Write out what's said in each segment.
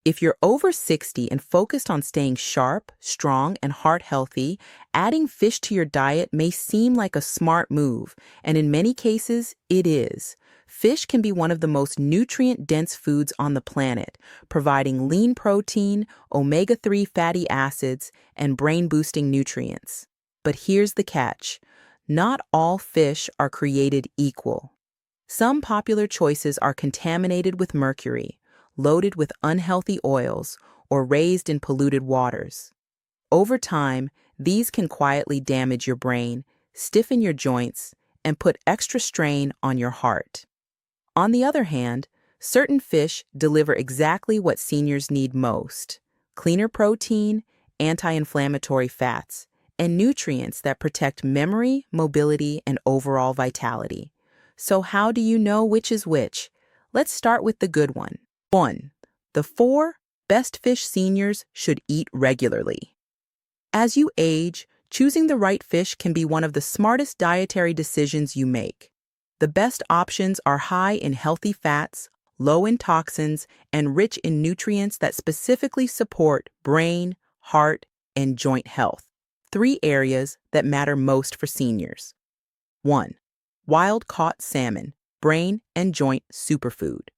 If you're over 60 and focused on staying sharp, strong, and heart healthy, adding fish to your diet may seem like a smart move, and in many cases, it is. Fish can be one of the most nutrient-dense foods on the planet, providing lean protein, omega-3 fatty acids, and brain-boosting nutrients. But here's the catch. Not all fish are created equal. Some popular choices are contaminated with mercury, loaded with unhealthy oils, or raised in polluted waters. Over time, these can quietly damage your brain, stiffen your joints, and put extra strain on your heart. On the other hand, certain fish deliver exactly what seniors need most: cleaner protein, anti-inflammatory fats, and nutrients that protect memory, mobility, and overall vitality. So how do you know which is which? Let's start with the good one. 1. The 4 best fish seniors should eat regularly. As you age, choosing the right fish can be one of the smartest dietary decisions you make. The best options are high in healthy fats, low in toxins, and rich in nutrients that specifically support brain, heart, and joint health. 3 areas that matter most for seniors. 1. Wild-caught salmon, brain and joint superfood.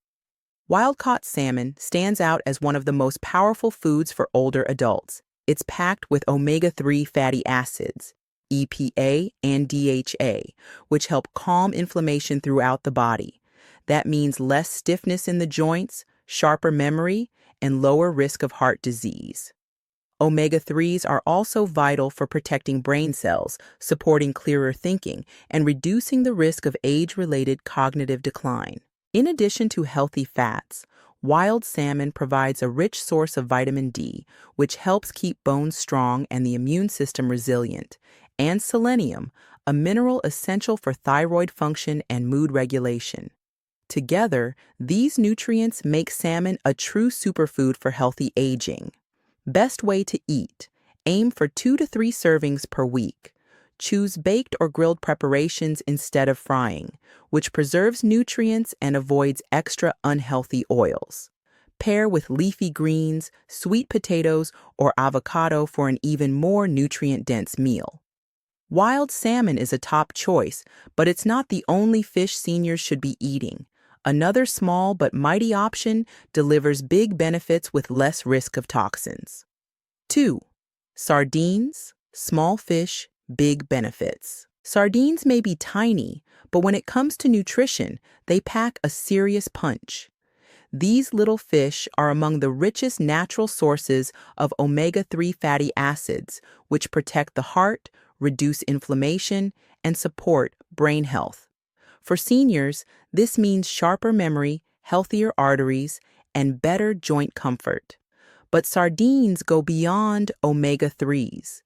Wild-caught salmon stands out as one of the most powerful foods for older adults. It's packed with omega-3 fatty acids, EPA and DHA, which help calm inflammation throughout the body. That means less stiffness in the joints, sharper memory, and lower risk of heart disease. Omega-3s are also vital for protecting brain cells, supporting clearer thinking, and reducing the risk of age-related cognitive decline. In addition to healthy fats, wild salmon provides a rich source of vitamin D, which helps keep bones strong and the immune system resilient, and selenium, a mineral essential for thyroid function and mood regulation. Together, these nutrients make salmon a true superfood for healthy aging. Best way to eat: aim for 2 to 3 servings per week. Choose baked or grilled preparations instead of frying, which preserves nutrients and avoids extra unhealthy oils. Pair with leafy greens, sweet potatoes, or avocado for an even more nutrient-dense meal. Wild salmon is a top choice, but it's not the only fish seniors should be eating. Another small but mighty option delivers big benefits with less risk of toxins. 2. Sardines, small fish, big benefits. Sardines may be tiny, but when it comes to nutrition, they pack a serious punch. These little fish are among the richest natural sources of omega-3 fatty acids, which protect the heart, reduce inflammation, and support brain health. For seniors, this means sharper memory, healthier arteries, and better joint comfort. But sardines go beyond omega-3s.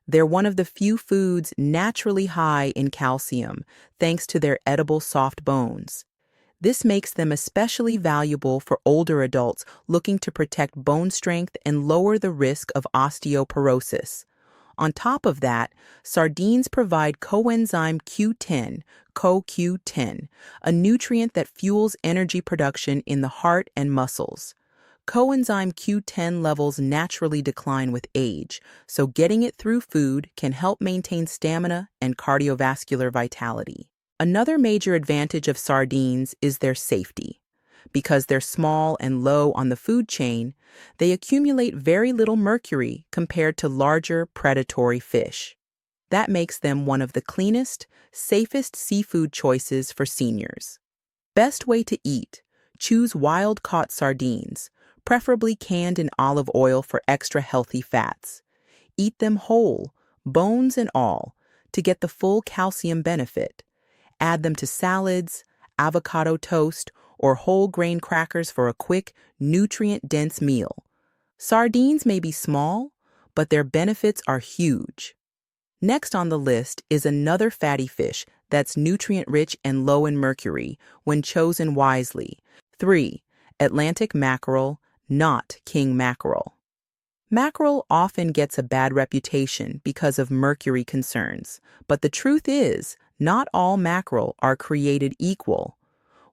They're one of the few foods naturally high in calcium, thanks to their edible soft bones. This makes them especially valuable for older adults looking to protect bone strength and lower the risk of osteoporosis. On top of that, sardines provide coenzyme Q10, CoQ10, a nutrient that fuels energy production in the heart and muscles. Coenzyme Q10 levels naturally decline with age, so getting it through food can help maintain stamina and cardiovascular vitality. Another major advantage of sardines is their safety. Because they're small and low on the food chain, they accumulate very little mercury compared to larger predatory fish. That makes them one of the cleanest, safest seafood choices for seniors. Best way to eat: choose wild-caught sardines, preferably canned in olive oil for extra healthy fats. Eat them whole, bones and all, to get the full calcium benefit. Add them to salads, avocado toast, or whole grain crackers for a quick, nutrient-dense meal. Sardines may be small, but their benefits are huge. Next on the list is another fatty fish that's nutrient-rich and low in mercury when chosen wisely. 3. Atlantic mackerel, not king mackerel. Mackerel often gets a bad reputation because of mercury concerns, but the truth is, not all mackerel are created equal.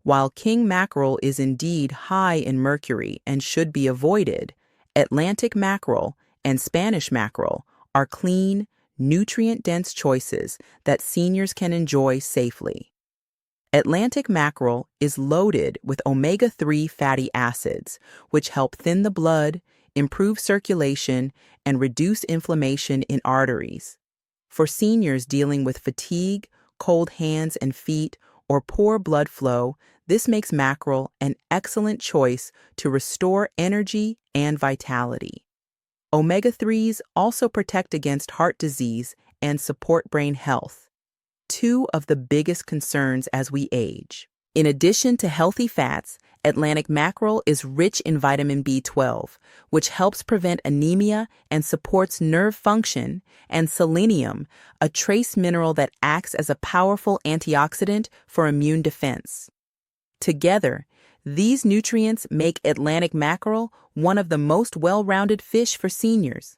While king mackerel is indeed high in mercury and should be avoided, Atlantic mackerel and Spanish mackerel are clean, nutrient-dense choices that seniors can enjoy safely. Atlantic mackerel is loaded with omega-3 fatty acids, which help thin the blood, improve circulation, and reduce inflammation in arteries. For seniors dealing with fatigue, cold hands and feet, or poor blood flow, this makes mackerel an excellent choice to restore energy and vitality. Omega-3s also protect against heart disease and support brain health, two of the biggest concerns as we age. In addition to healthy fats, Atlantic mackerel is rich in vitamin B12, which helps prevent anemia and supports nerve function, and selenium, a trace mineral that acts as a powerful antioxidant for immune defense. Together, these nutrients make Atlantic mackerel one of the most well-rounded fish for seniors.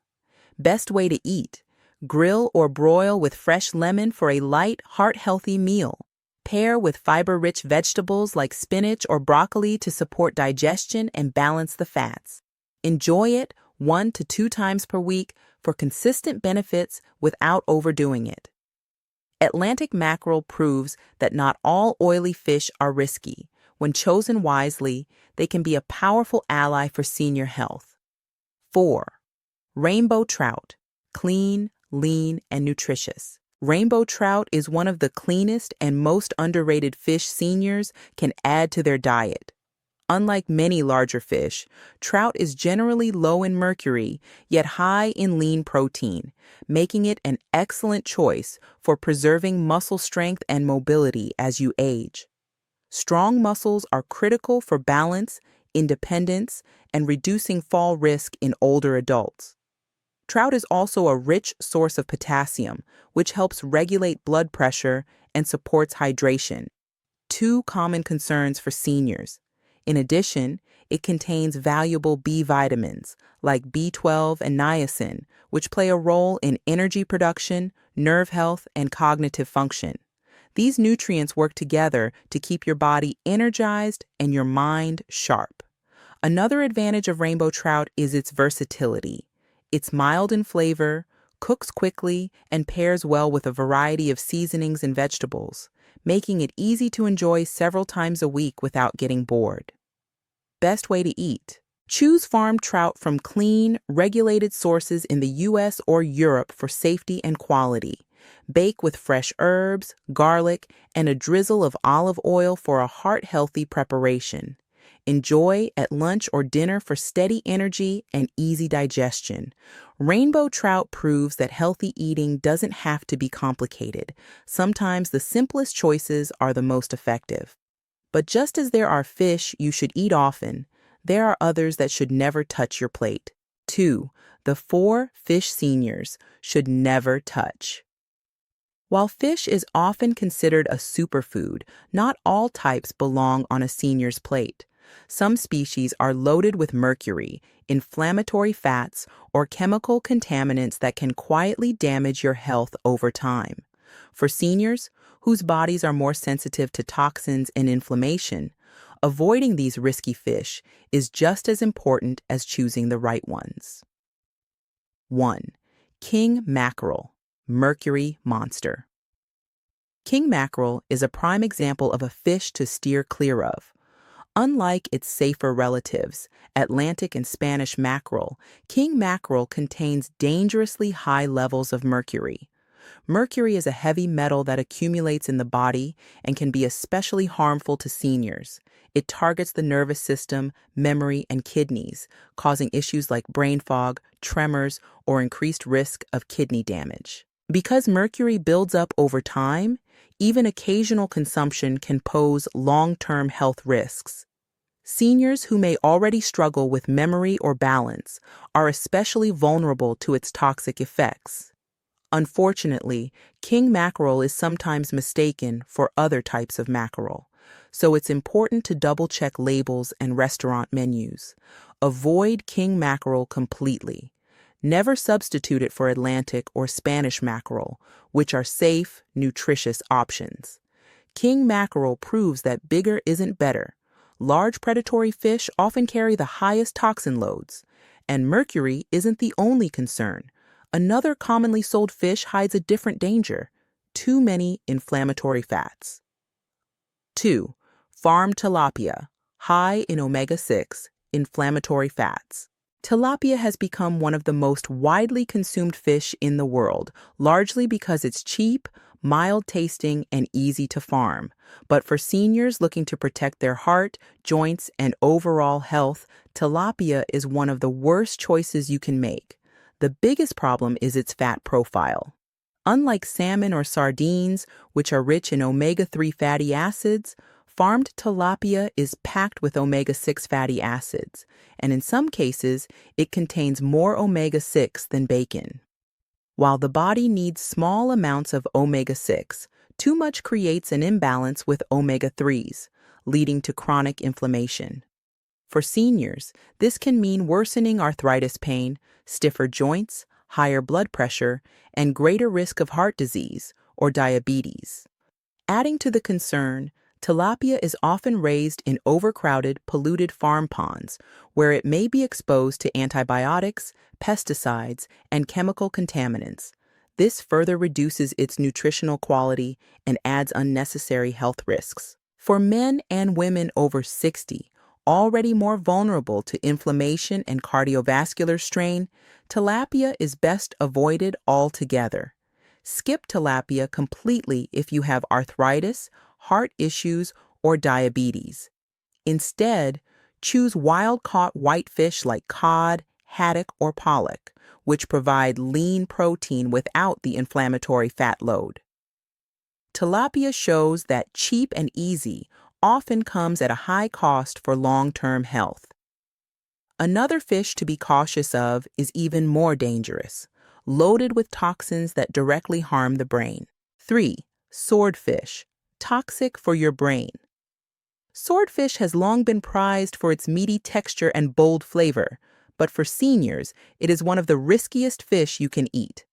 Best way to eat: grill or broil with fresh lemon for a light, heart-healthy meal. Pair with fiber-rich vegetables like spinach or broccoli to support digestion and balance the fats. Enjoy it 1 to 2 times per week for consistent benefits without overdoing it. Atlantic mackerel proves that not all oily fish are risky. When chosen wisely, they can be a powerful ally for senior health. 4. Rainbow trout. Clean, lean, and nutritious. Rainbow trout is one of the cleanest and most underrated fish seniors can add to their diet. Unlike many larger fish, trout is generally low in mercury, yet high in lean protein, making it an excellent choice for preserving muscle strength and mobility as you age. Strong muscles are critical for balance, independence, and reducing fall risk in older adults. Trout is also a rich source of potassium, which helps regulate blood pressure and supports hydration, two common concerns for seniors. In addition, it contains valuable B vitamins like B12 and niacin, which play a role in energy production, nerve health, and cognitive function. These nutrients work together to keep your body energized and your mind sharp. Another advantage of rainbow trout is its versatility. It's mild in flavor, cooks quickly, and pairs well with a variety of seasonings and vegetables, making it easy to enjoy several times a week without getting bored. Best way to eat. Choose farmed trout from clean, regulated sources in the U.S. or Europe for safety and quality. Bake with fresh herbs, garlic, and a drizzle of olive oil for a heart-healthy preparation. Enjoy at lunch or dinner for steady energy and easy digestion. Rainbow trout proves that healthy eating doesn't have to be complicated. Sometimes the simplest choices are the most effective. But just as there are fish you should eat often, there are others that should never touch your plate. 2. The 4 fish seniors should never touch. While fish is often considered a superfood, not all types belong on a senior's plate. Some species are loaded with mercury, inflammatory fats, or chemical contaminants that can quietly damage your health over time. For seniors, whose bodies are more sensitive to toxins and inflammation, avoiding these risky fish is just as important as choosing the right ones. 1. King mackerel, mercury monster. King mackerel is a prime example of a fish to steer clear of. Unlike its safer relatives, Atlantic and Spanish mackerel, king mackerel contains dangerously high levels of mercury. Mercury is a heavy metal that accumulates in the body and can be especially harmful to seniors. It targets the nervous system, memory, and kidneys, causing issues like brain fog, tremors, or increased risk of kidney damage. Because mercury builds up over time, even occasional consumption can pose long-term health risks. Seniors who may already struggle with memory or balance are especially vulnerable to its toxic effects. Unfortunately, king mackerel is sometimes mistaken for other types of mackerel, so it's important to double-check labels and restaurant menus. Avoid king mackerel completely. Never substitute it for Atlantic or Spanish mackerel, which are safe, nutritious options. King mackerel proves that bigger isn't better. Large predatory fish often carry the highest toxin loads. And mercury isn't the only concern. Another commonly sold fish hides a different danger: too many inflammatory fats. 2. Farm tilapia, high in omega-6, inflammatory fats. Tilapia has become one of the most widely consumed fish in the world, largely because it's cheap, mild-tasting, and easy to farm. But for seniors looking to protect their heart, joints, and overall health, tilapia is one of the worst choices you can make. The biggest problem is its fat profile. Unlike salmon or sardines, which are rich in omega-3 fatty acids, farmed tilapia is packed with omega-6 fatty acids, and in some cases, it contains more omega-6 than bacon. While the body needs small amounts of omega-6, too much creates an imbalance with omega-3s, leading to chronic inflammation. For seniors, this can mean worsening arthritis pain, stiffer joints, higher blood pressure, and greater risk of heart disease or diabetes. Adding to the concern, tilapia is often raised in overcrowded, polluted farm ponds, where it may be exposed to antibiotics, pesticides, and chemical contaminants. This further reduces its nutritional quality and adds unnecessary health risks. For men and women over 60, already more vulnerable to inflammation and cardiovascular strain, tilapia is best avoided altogether. Skip tilapia completely if you have arthritis, heart issues, or diabetes. Instead, choose wild-caught whitefish like cod, haddock, or pollock, which provide lean protein without the inflammatory fat load. Tilapia shows that cheap and easy often comes at a high cost for long-term health. Another fish to be cautious of is even more dangerous, loaded with toxins that directly harm the brain. 3. Swordfish, toxic for your brain. Swordfish has long been prized for its meaty texture and bold flavor, but for seniors, it is one of the riskiest fish you can eat.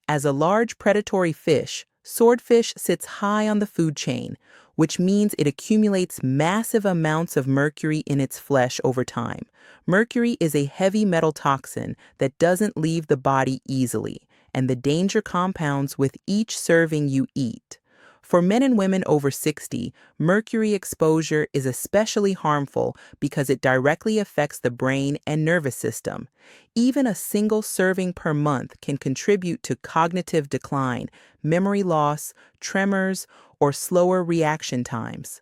As a large predatory fish, swordfish sits high on the food chain, which means it accumulates massive amounts of mercury in its flesh over time. Mercury is a heavy metal toxin that doesn't leave the body easily, and the danger compounds with each serving you eat. For men and women over 60, mercury exposure is especially harmful because it directly affects the brain and nervous system. Even a single serving per month can contribute to cognitive decline, memory loss, tremors, or slower reaction times.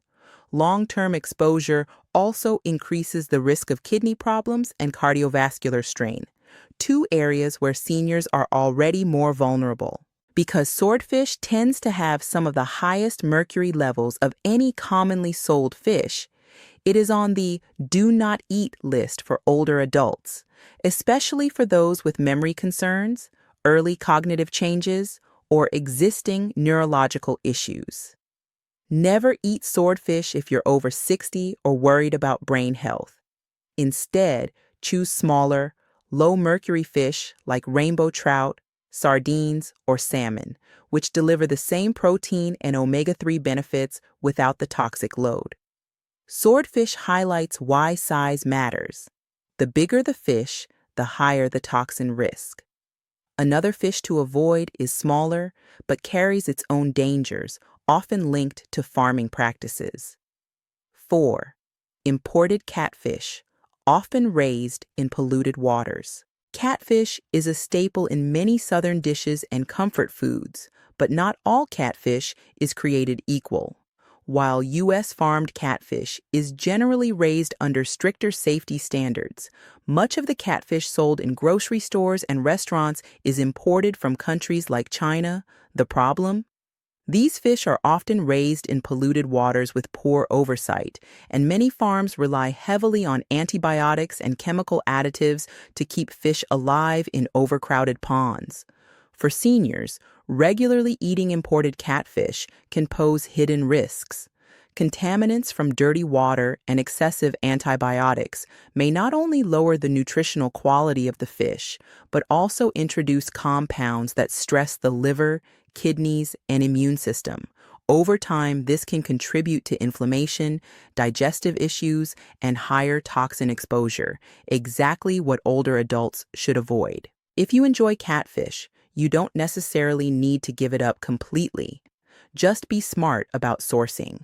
Long-term exposure also increases the risk of kidney problems and cardiovascular strain, two areas where seniors are already more vulnerable. Because swordfish tends to have some of the highest mercury levels of any commonly sold fish, it is on the do not eat list for older adults, especially for those with memory concerns, early cognitive changes, or existing neurological issues. Never eat swordfish if you're over 60 or worried about brain health. Instead, choose smaller, low-mercury fish like rainbow trout, sardines, or salmon, which deliver the same protein and omega-3 benefits without the toxic load. Swordfish highlights why size matters. The bigger the fish, the higher the toxin risk. Another fish to avoid is smaller, but carries its own dangers, often linked to farming practices. 4. Imported catfish, often raised in polluted waters. Catfish is a staple in many southern dishes and comfort foods, but not all catfish is created equal. While U.S. farmed catfish is generally raised under stricter safety standards, much of the catfish sold in grocery stores and restaurants is imported from countries like China. The problem? These fish are often raised in polluted waters with poor oversight, and many farms rely heavily on antibiotics and chemical additives to keep fish alive in overcrowded ponds. For seniors, regularly eating imported catfish can pose hidden risks. Contaminants from dirty water and excessive antibiotics may not only lower the nutritional quality of the fish, but also introduce compounds that stress the liver, kidneys, and immune system, Over time, this can contribute to inflammation, digestive issues, and higher toxin exposure, exactly what older adults should avoid. If you enjoy catfish, you don't necessarily need to give it up completely. Just be smart about sourcing.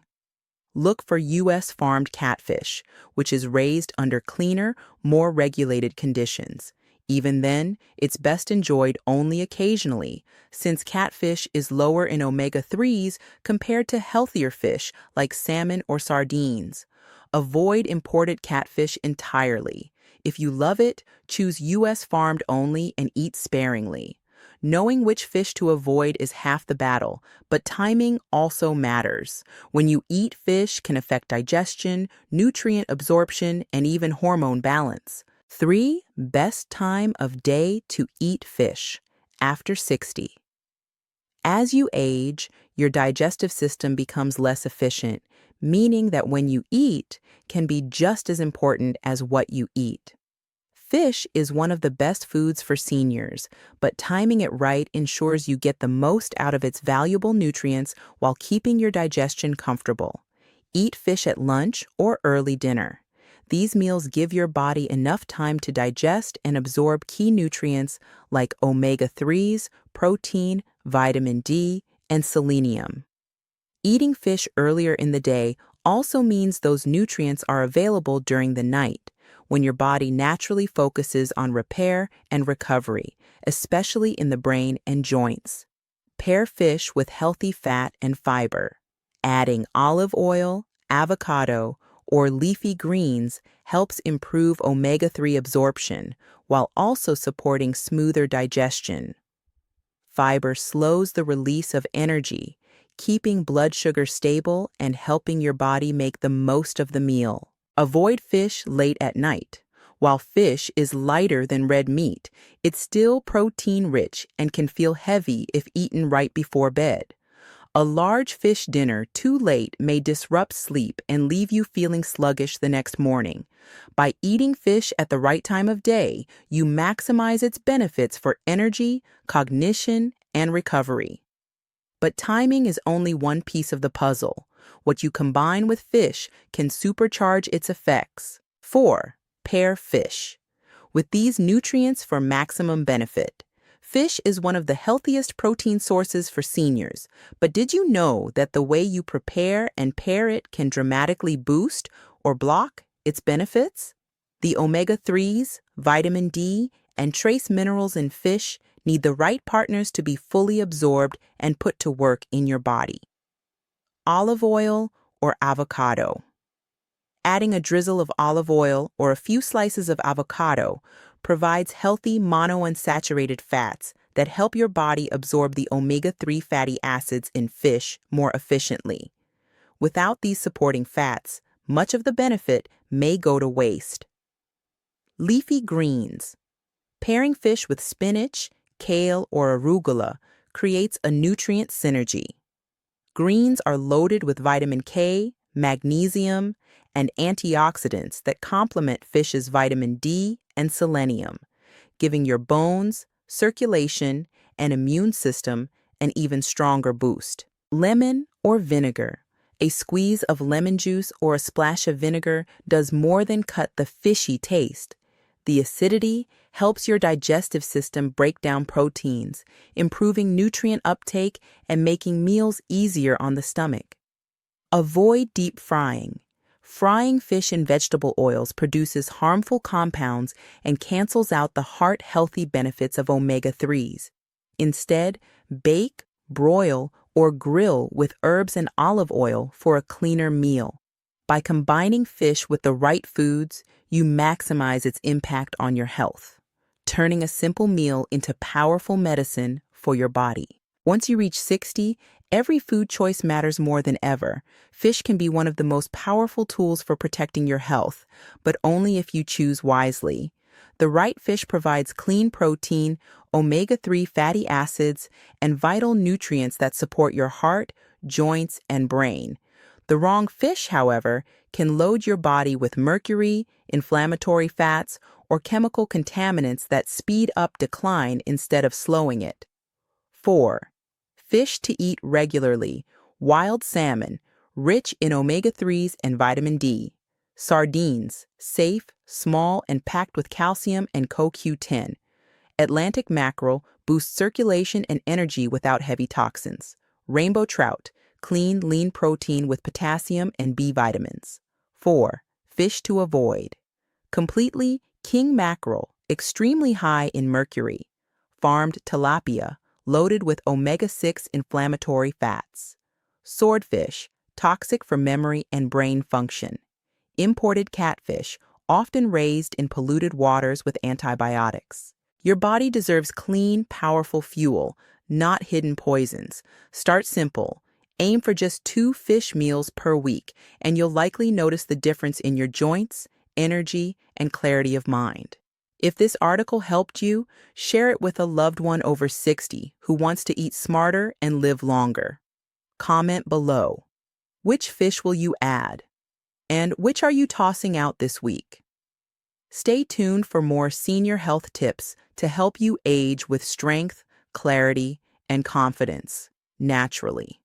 Look for U.S. farmed catfish, which is raised under cleaner, more regulated conditions. Even then, it's best enjoyed only occasionally, since catfish is lower in omega-3s compared to healthier fish like salmon or sardines. Avoid imported catfish entirely. If you love it, choose U.S. farmed only and eat sparingly. Knowing which fish to avoid is half the battle, but timing also matters. When you eat fish can affect digestion, nutrient absorption, and even hormone balance. 3. Best time of day to eat fish: after 60. As you age, your digestive system becomes less efficient, meaning that when you eat can be just as important as what you eat. Fish is one of the best foods for seniors, but timing it right ensures you get the most out of its valuable nutrients while keeping your digestion comfortable. Eat fish at lunch or early dinner. These meals give your body enough time to digest and absorb key nutrients like omega-3s, protein, vitamin D, and selenium. Eating fish earlier in the day also means those nutrients are available during the night, when your body naturally focuses on repair and recovery, especially in the brain and joints. Pair fish with healthy fat and fiber. Adding olive oil, avocado, or leafy greens helps improve omega-3 absorption while also supporting smoother digestion. Fiber slows the release of energy, keeping blood sugar stable and helping your body make the most of the meal. Avoid fish late at night. While fish is lighter than red meat, it's still protein-rich and can feel heavy if eaten right before bed. A large fish dinner too late may disrupt sleep and leave you feeling sluggish the next morning. By eating fish at the right time of day, you maximize its benefits for energy, cognition, and recovery. But timing is only one piece of the puzzle. What you combine with fish can supercharge its effects. 4. Pair fish. With these nutrients for maximum benefit. Fish is one of the healthiest protein sources for seniors, but did you know that the way you prepare and pair it can dramatically boost or block its benefits? The omega-3s, vitamin D, and trace minerals in fish need the right partners to be fully absorbed and put to work in your body. Olive oil or avocado. Adding a drizzle of olive oil or a few slices of avocado provides healthy monounsaturated fats that help your body absorb the omega-3 fatty acids in fish more efficiently. Without these supporting fats, much of the benefit may go to waste. Leafy greens. Pairing fish with spinach, kale, or arugula creates a nutrient synergy. Greens are loaded with vitamin K, magnesium, and antioxidants that complement fish's vitamin D and selenium, giving your bones, circulation, and immune system an even stronger boost. Lemon or vinegar. A squeeze of lemon juice or a splash of vinegar does more than cut the fishy taste. The acidity helps your digestive system break down proteins, improving nutrient uptake and making meals easier on the stomach. Avoid deep frying. Frying fish in vegetable oils produces harmful compounds and cancels out the heart-healthy benefits of omega-3s. Instead, bake, broil, or grill with herbs and olive oil for a cleaner meal. By combining fish with the right foods, you maximize its impact on your health, turning a simple meal into powerful medicine for your body. Once you reach 60, every food choice matters more than ever. Fish can be one of the most powerful tools for protecting your health, but only if you choose wisely. The right fish provides clean protein, omega-3 fatty acids, and vital nutrients that support your heart, joints, and brain. The wrong fish, however, can load your body with mercury, inflammatory fats, or chemical contaminants that speed up decline instead of slowing it. 4. Fish to eat regularly. Wild salmon, rich in omega-3s and vitamin D. Sardines, safe, small, and packed with calcium and CoQ10. Atlantic mackerel boosts circulation and energy without heavy toxins. Rainbow trout, clean, lean protein with potassium and B vitamins. 4. Fish to avoid. Completely king mackerel, extremely high in mercury. Farmed tilapia, loaded with omega-6 inflammatory fats. Swordfish, toxic for memory and brain function. Imported catfish, often raised in polluted waters with antibiotics. Your body deserves clean, powerful fuel, not hidden poisons. Start simple. Aim for just 2 fish meals per week, and you'll likely notice the difference in your joints, energy, and clarity of mind. If this article helped you, share it with a loved one over 60 who wants to eat smarter and live longer. Comment below. Which fish will you add? And which are you tossing out this week? Stay tuned for more senior health tips to help you age with strength, clarity, and confidence naturally.